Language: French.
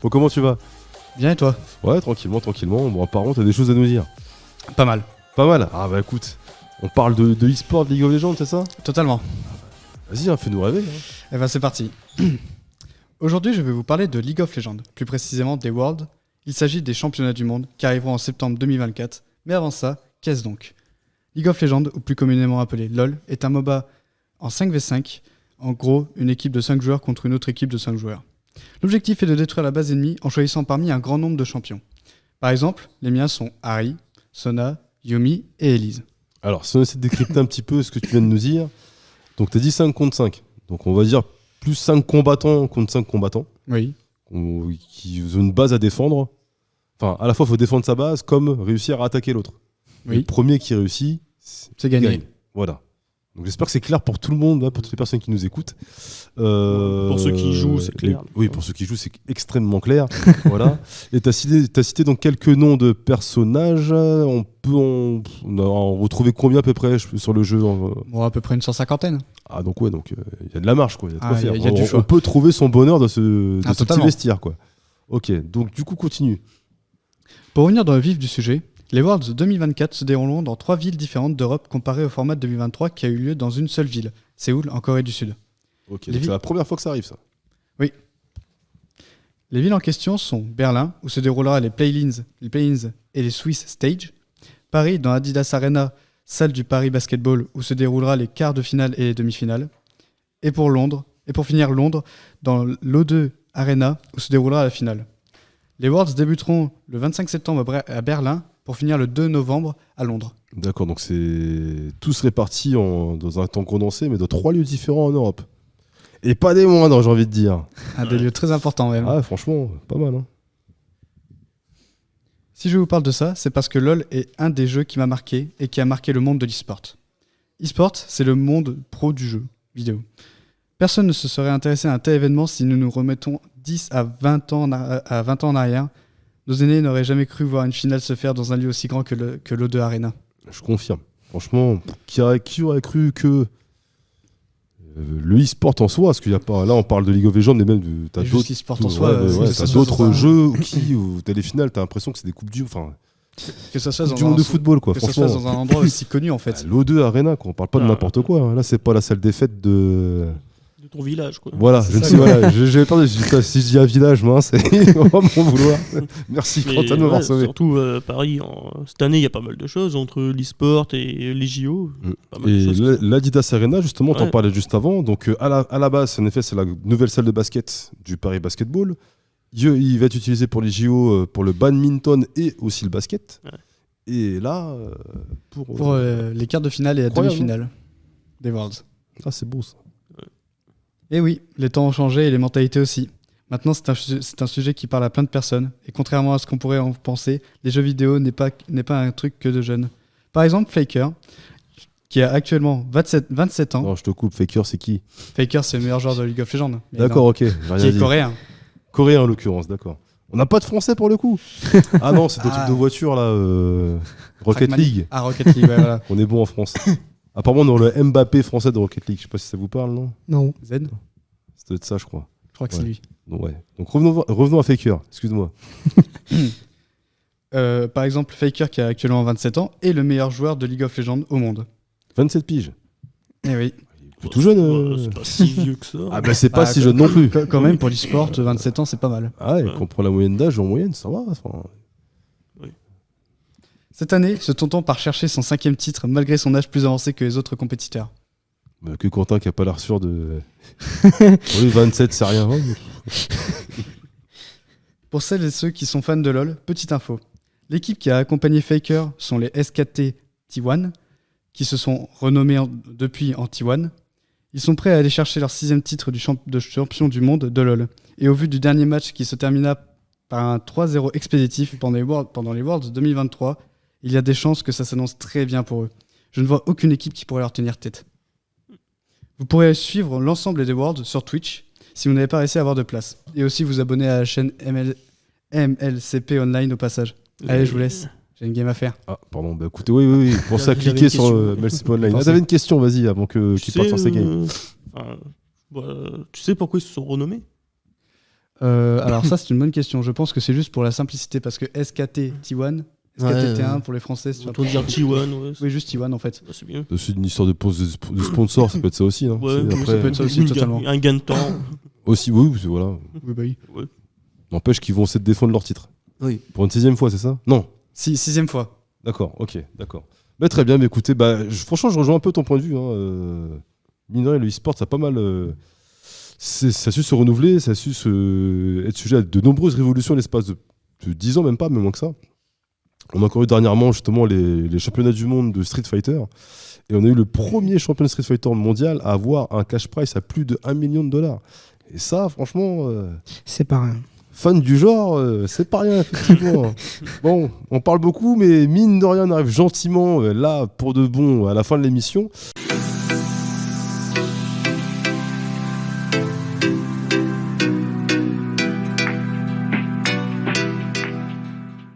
comment tu vas? Bien et toi? Ouais, tranquillement. Bon, apparemment, t'as des choses à nous dire. Pas mal. Pas mal. Ah bah écoute, on parle de e-sport, de League of Legends, c'est ça? Totalement. Vas-y, fais-nous rêver. Eh ben c'est parti. Aujourd'hui, je vais vous parler de League of Legends, plus précisément des Worlds. Il s'agit des championnats du monde qui arriveront en septembre 2024. Mais avant ça, qu'est-ce donc? League of Legends, ou plus communément appelé LoL, est un MOBA en 5v5. En gros, une équipe de 5 joueurs contre une autre équipe de 5 joueurs. L'objectif est de détruire la base ennemie en choisissant parmi un grand nombre de champions. Par exemple, les miens sont Ahri, Sona, Yuumi et Elise. Alors, si on essaie de décrypter un petit peu ce que tu viens de nous dire, donc t'as dit 5 contre 5. Donc on va dire plus 5 combattants contre 5 combattants. Oui. Qui ont une base à défendre. Enfin, à la fois, il faut défendre sa base comme réussir à attaquer l'autre. Oui. Le premier qui réussit, c'est gagné. Voilà. Donc j'espère que c'est clair pour tout le monde, pour toutes les personnes qui nous écoutent. Pour ceux qui jouent, c'est clair. Oui, pour ceux qui jouent, c'est extrêmement clair. Voilà. Et t'as cité donc quelques noms de personnages. On peut en retrouver combien à peu près sur le jeu? Bon, à peu près une 150aine. Ah donc ouais, donc il y a de la marge, quoi. Il y a de quoi faire. Y a du choix. On peut trouver son bonheur de ce petit vestiaire, quoi. Ok, donc du coup, continue. Pour revenir dans le vif du sujet, les Worlds 2024 se dérouleront dans 3 villes différentes d'Europe comparé au format de 2023 qui a eu lieu dans une seule ville, Séoul, en Corée du Sud. Ok, c'est la première fois que ça arrive, ça. Oui. Les villes en question sont Berlin, où se déroulera les play-ins et les Swiss Stage, Paris dans Adidas Arena, salle du Paris Basketball, où se déroulera les quarts de finale et les demi-finales, et pour finir Londres dans l'O2 Arena, où se déroulera la finale. Les Worlds débuteront le 25 septembre à Berlin pour finir le 2 novembre à Londres. D'accord, donc c'est tous répartis dans un temps condensé, mais dans 3 lieux différents en Europe. Et pas des moindres, j'ai envie de dire. Des lieux très importants même. Ah, franchement, pas mal. Hein. Si je vous parle de ça, c'est parce que LoL est un des jeux qui m'a marqué et qui a marqué le monde de l'e-sport. E-sport, c'est le monde pro du jeu vidéo. Personne ne se serait intéressé à un tel événement si nous nous remettons 10 à 20 ans en arrière. Nos aînés n'auraient jamais cru voir une finale se faire dans un lieu aussi grand que l'O2 Arena. Je confirme. Franchement, qui aurait cru que le e-sport en soi, parce qu'il y a pas. Là, on parle de League of Legends, mais même t'as d'autres e-sport en soi. T'as d'autres jeux où t'as les finales, t'as l'impression que c'est des coupes du, que ça soit du monde de football, quoi. Que ça soit dans un endroit aussi connu, en fait. L'O2 Arena, quoi. On parle pas de n'importe quoi. Hein. Là, c'est pas la salle des fêtes de ton village, quoi. Voilà, j'avais peur de dire si je dis un village, mince, on va m'en vouloir. Merci Quentin de m'avoir sauvé. Surtout Paris, cette année, il y a pas mal de choses entre l'e-sport et les JO. Et l'Adidas Arena, justement, t'en parlais juste avant. Donc à la base, en effet, c'est la nouvelle salle de basket du Paris Basketball. Il va être utilisé pour les JO, pour le badminton et aussi le basket. Ouais. Et là, pour les quarts de finale et la demi-finale des Worlds. Ah, c'est beau ça. Et oui, les temps ont changé et les mentalités aussi. Maintenant, c'est un sujet qui parle à plein de personnes. Et contrairement à ce qu'on pourrait en penser, les jeux vidéo n'est pas un truc que de jeunes. Par exemple, Faker, qui a actuellement 27 ans. Non, je te coupe, Faker, c'est qui? Faker, c'est le meilleur joueur de League of Legends. D'accord, ok. Qui est coréen. Coréen, en l'occurrence, d'accord. On n'a pas de français pour le coup. Ah non, c'est ton truc de voiture, là. Rocket League. Ah, Rocket League, ouais, voilà. On est bon en France. Apparemment, dans le Mbappé français de Rocket League. Je sais pas si ça vous parle, non? Non. Z. C'était de ça, je crois. Je crois que c'est lui. Donc, ouais. Donc revenons à Faker, excuse-moi. Par exemple, Faker qui a actuellement 27 ans est le meilleur joueur de League of Legends au monde. 27 piges. Eh oui. C'est tout jeune. C'est pas si vieux que ça. Ah bah c'est pas si jeune non plus. Quand même, pour l'e-sport, 27 ans, c'est pas mal. Ah ouais, quand on prend la moyenne d'âge, en moyenne, ça va. Oui. Cette année, se tentons par chercher son 5e titre malgré son âge plus avancé que les autres compétiteurs. Que Quentin qui a pas l'air sûr de... Oui, 27, c'est rien. Hein. Pour celles et ceux qui sont fans de LoL, petite info. L'équipe qui a accompagné Faker sont les SKT T1, qui se sont renommés depuis en T1. Ils sont prêts à aller chercher leur 6e titre de champion du monde de LoL. Et au vu du dernier match qui se termina par un 3-0 expéditif pendant les Worlds 2023, il y a des chances que ça s'annonce très bien pour eux. Je ne vois aucune équipe qui pourrait leur tenir tête. Vous pourrez suivre l'ensemble des Worlds sur Twitch si vous n'avez pas réussi à avoir de place. Et aussi vous abonner à la chaîne MLCP Online au passage. Allez, je vous laisse. J'ai une game à faire. Ah, pardon. Bah écoutez, oui. Pour ça, cliquez sur MLCP Online. Ah, t'avais une question, vas-y, avant qu'il parte sur sa game. Tu sais pourquoi ils se sont renommés? Alors ça, c'est une bonne question. Je pense que c'est juste pour la simplicité, parce que SKT T1, SKT T1 pour les Français, c'est On dire T1, ouais. Oui, juste T1 en fait. Bah, c'est bien. C'est une histoire de sponsor, ça peut être ça aussi. Hein. Ouais, C'est oui, ça peut être ça aussi, totalement. Un gain de temps. Aussi, oui, voilà. Oui, bah oui. Ouais. N'empêche qu'ils vont essayer de défendre leur titre. Oui. Pour une 6e fois, c'est ça? Non. Sixième fois. D'accord, ok, d'accord. Bah, très bien, mais écoutez, franchement, je rejoins un peu ton point de vue. Mine de rien, le e-sport, ça a pas mal. Ça a su se renouveler, ça a su être sujet à de nombreuses révolutions l'espace de 10 ans, même pas, même moins que ça. On a encore eu dernièrement justement les championnats du monde de Street Fighter. Et on a eu le premier champion de Street Fighter mondial à avoir un cash prize à plus de $1 million. Et ça, franchement, C'est pas rien. fan du genre, c'est pas rien, effectivement. Bon, on parle beaucoup, mais mine de rien, on arrive gentiment là pour de bon à la fin de l'émission.